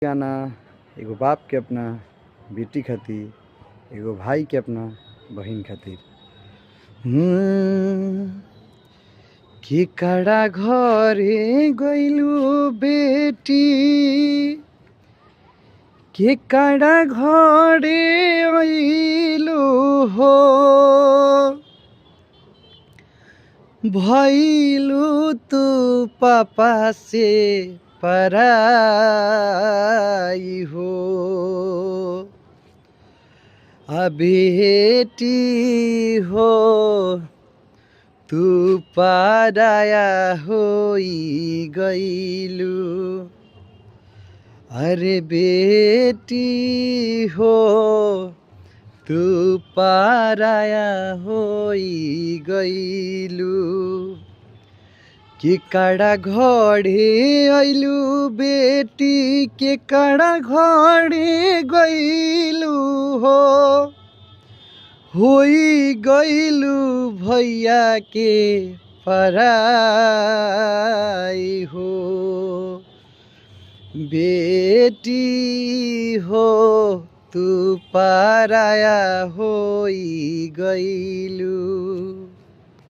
गाना एगो बाप के अपना बेटी खातिर, एगो भाई के अपना बहिन खातिर। केकड़ा घरे गइलू बेटी, केकड़ा घरे अइलू हो, भइलू तू पापा से पराई हो। बेटी हो तू पराया होई गइलू। अरे बेटी हो तू पराया होई गइलू। केकड़ा घरे अइलू बेटी, केकड़ा घरे गइलू हो, होई गइलू भैया के पराई हो। बेटी हो तू पराया होई गइलू।